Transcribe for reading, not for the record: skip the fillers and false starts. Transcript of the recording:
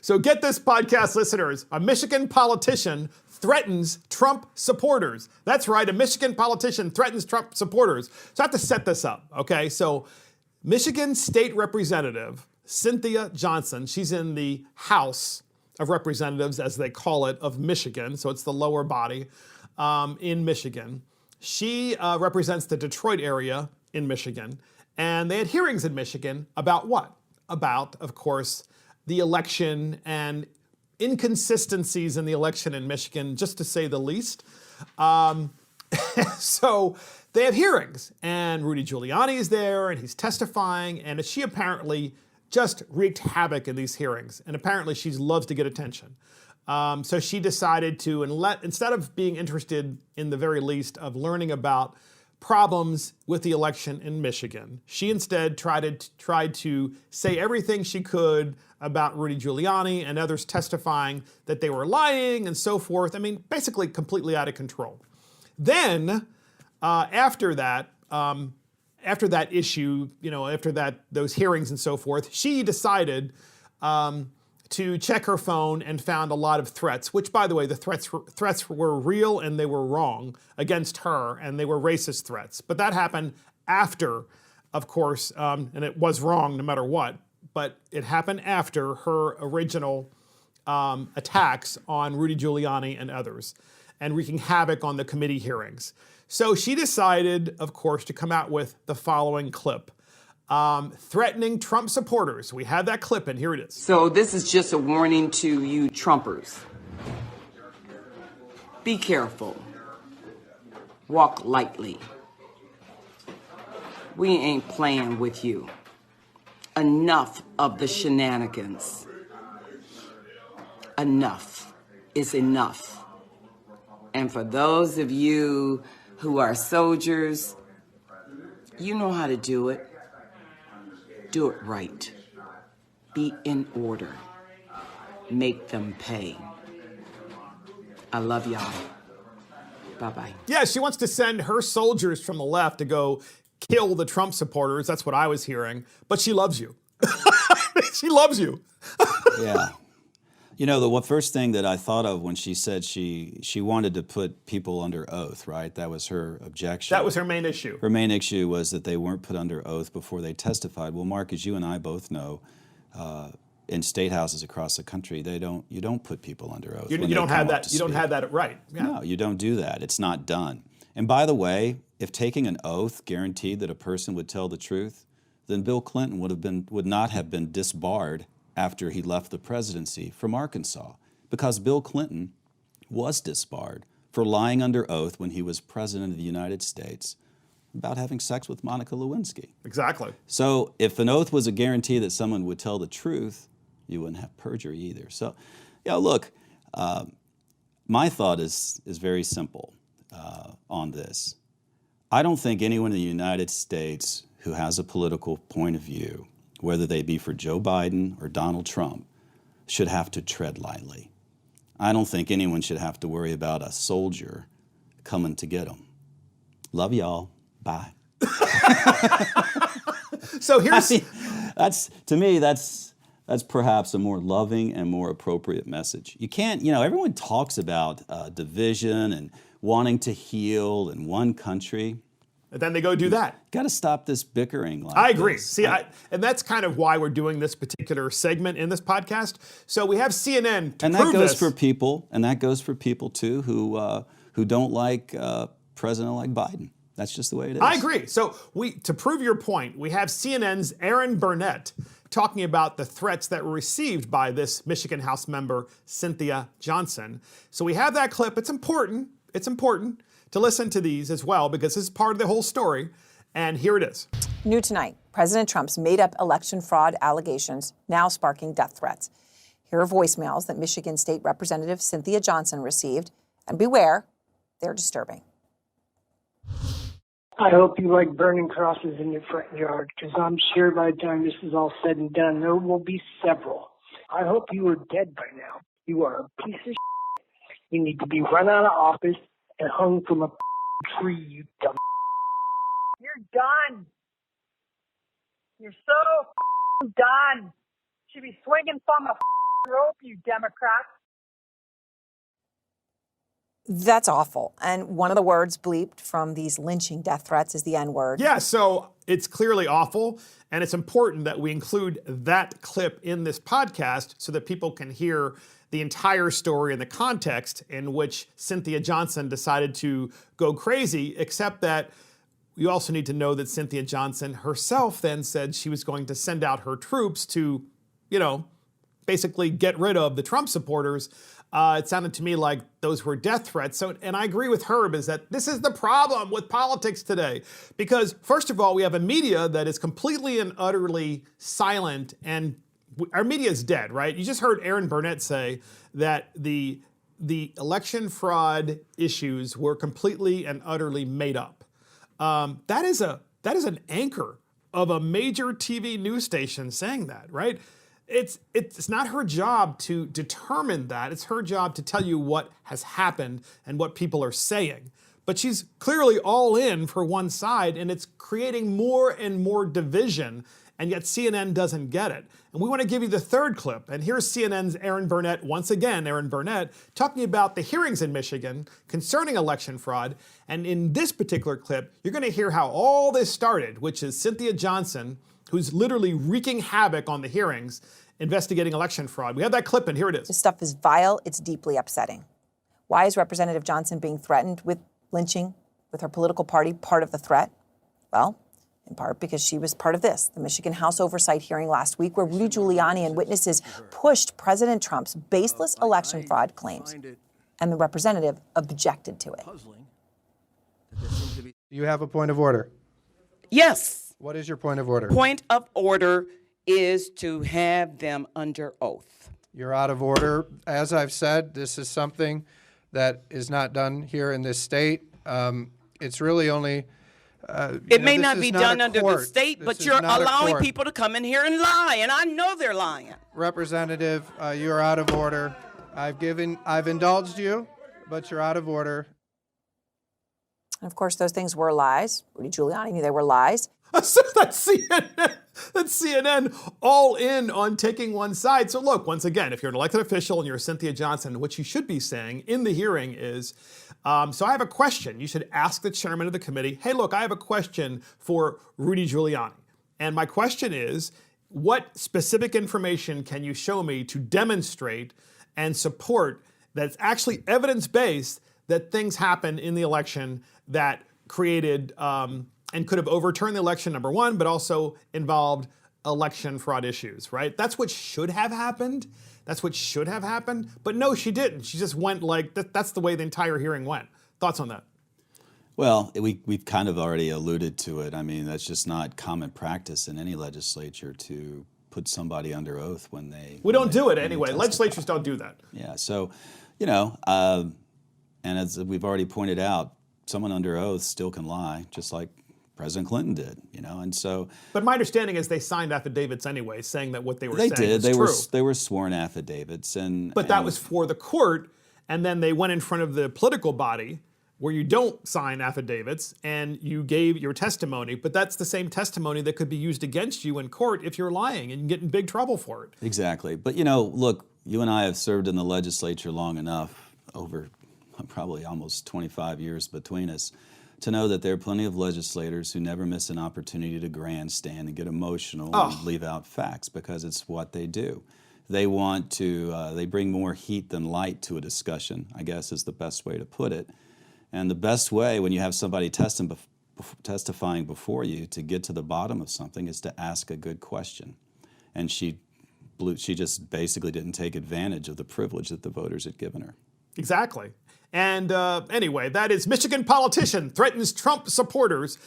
So get this, podcast listeners. A Michigan politician threatens Trump supporters. That's right, a Michigan politician threatens Trump supporters. So I have to set this up, okay? So Michigan State Representative Cynthia Johnson, she's in the House of Representatives, as they call it, of Michigan. So it's the lower body in Michigan. She represents the Detroit area in Michigan. And they had hearings in Michigan about what? About, of course, the election and inconsistencies in the election in Michigan, just to say the least. So they have hearings, and Rudy Giuliani is there, and he's testifying, and she apparently just wreaked havoc in these hearings, and apparently she loves to get attention. So she decided to, instead of being interested in the very least of learning about problems with the election in Michigan, she instead tried to say everything she could about Rudy Giuliani and others testifying that they were lying and so forth. I mean, basically completely out of control. Then, after that issue, after those hearings and so forth, she decided to check her phone and found a lot of threats, which, by the way, the threats were real and they were wrong against her, and they were racist threats. But that happened after, of course, and it was wrong no matter what, but it happened after her original attacks on Rudy Giuliani and others, and wreaking havoc on the committee hearings. So she decided, of course, to come out with the following clip. Threatening Trump supporters. We have that clip, and here it is. So this is just a warning to you Trumpers. Be careful. Walk lightly. We ain't playing with you. Enough of the shenanigans. Enough is enough. And for those of you who are soldiers, you know how to do it. Do it right. Be in order. Make them pay. I love y'all. Bye-bye. Yeah, she wants to send her soldiers from the left to go kill the Trump supporters. That's what I was hearing. But she loves you. She loves you. Yeah. The first thing that I thought of when she said she wanted to put people under oath, right? That was her objection. That was her main issue. Her main issue was that they weren't put under oath before they testified. Well, Mark, as you and I both know, in state houses across the country, you don't put people under oath. You don't have that. You don't have that right. Yeah. No, you don't do that. It's not done. And by the way, if taking an oath guaranteed that a person would tell the truth, then Bill Clinton would not have been disbarred after he left the presidency from Arkansas, because Bill Clinton was disbarred for lying under oath when he was president of the United States about having sex with Monica Lewinsky. Exactly. So if an oath was a guarantee that someone would tell the truth, you wouldn't have perjury either. So, look, my thought is very simple on this. I don't think anyone in the United States who has a political point of view, whether they be for Joe Biden or Donald Trump, should have to tread lightly. I don't think anyone should have to worry about a soldier coming to get them. Love y'all. Bye. So here's... That's perhaps a more loving and more appropriate message. You can't, everyone talks about division and wanting to heal in one country. And then they go do that. Got to stop this bickering. I agree. See, and that's kind of why we're doing this particular segment in this podcast. So we have CNN to and prove that goes this. for people, and that goes for people too who don't like President-elect Biden. That's just the way it is. I agree. So to prove your point, we have CNN's Aaron Burnett talking about the threats that were received by this Michigan House member, Cynthia Johnson. So we have that clip. It's important. It's important to listen to these as well, because this is part of the whole story. And here it is. New tonight, President Trump's made-up election fraud allegations now sparking death threats. Here are voicemails that Michigan State Representative Cynthia Johnson received. And beware, they're disturbing. I hope you like burning crosses in your front yard, because I'm sure by the time this is all said and done, there will be several. I hope you are dead by now. You are a piece of shit. You need to be run out of office and hung from a tree, you dumb. You're done. You're so done. Should be swinging from a rope, you Democrats. That's awful. And one of the words bleeped from these lynching death threats is the N-word. Yeah, so it's clearly awful, and it's important that we include that clip in this podcast so that people can hear the entire story and the context in which Cynthia Johnson decided to go crazy, except that you also need to know that Cynthia Johnson herself then said she was going to send out her troops to, basically get rid of the Trump supporters. It sounded to me like those were death threats. So, and I agree with Herb, is that this is the problem with politics today. Because first of all, we have a media that is completely and utterly silent, and our media is dead, right? You just heard Aaron Burnett say that the election fraud issues were completely and utterly made up. That is an anchor of a major TV news station saying that, right? It's not her job to determine that. It's her job to tell you what has happened and what people are saying. But she's clearly all in for one side, and it's creating more and more division, and yet CNN doesn't get it. And we want to give you the third clip. And here's CNN's Aaron Burnett, once again, Aaron Burnett, talking about the hearings in Michigan concerning election fraud. And in this particular clip, you're going to hear how all this started, which is Cynthia Johnson, who's literally wreaking havoc on the hearings, investigating election fraud. We have that clip, and here it is. This stuff is vile. It's deeply upsetting. Why is Representative Johnson being threatened with lynching with her political party part of the threat? Well, in part because she was part of this, the Michigan House Oversight hearing last week, where Rudy Giuliani and witnesses pushed President Trump's baseless election fraud claims, and the representative objected to it. You have a point of order. Yes. What is your point of order? Point of order is to have them under oath. You're out of order. As I've said, this is something that is not done here in this state. It's really only... it may not be done under the state, This but is you're not a allowing court. people to come in here and lie, and I know they're lying. Representative, you're out of order. I've indulged you, but you're out of order. And of course, those things were lies. Rudy Giuliani knew they were lies. So that's CNN all in on taking one side. So look, once again, if you're an elected official and you're Cynthia Johnson, what you should be saying in the hearing is, so I have a question. You should ask the chairman of the committee, hey, look, I have a question for Rudy Giuliani. And my question is, what specific information can you show me to demonstrate and support that's actually evidence-based that things happened in the election that created and could have overturned the election, number one, but also involved election fraud issues, right? That's what should have happened. That's what should have happened. But no, she didn't. She just went like, that's the way the entire hearing went. Thoughts on that? Well, we've kind of already alluded to it. I mean, that's just not common practice in any legislature to put somebody under oath when they... We don't do it when they anyway. testify. Legislatures don't do that. Yeah, so, and as we've already pointed out, someone under oath still can lie, just like President Clinton did, and so... But my understanding is they signed affidavits anyway, saying that what they were they saying did. was true. They were sworn affidavits, But that was for the court, and then they went in front of the political body where you don't sign affidavits and you gave your testimony, but that's the same testimony that could be used against you in court if you're lying and you get in big trouble for it. Exactly. But look, you and I have served in the legislature long enough, over probably almost 25 years between us, to know that there are plenty of legislators who never miss an opportunity to grandstand and get emotional and leave out facts, because it's what they do. They want to, they bring more heat than light to a discussion, I guess is the best way to put it. And the best way when you have somebody testifying before you to get to the bottom of something is to ask a good question. And she just basically didn't take advantage of the privilege that the voters had given her. Exactly. And anyway, that is Michigan politician threatens Trump supporters.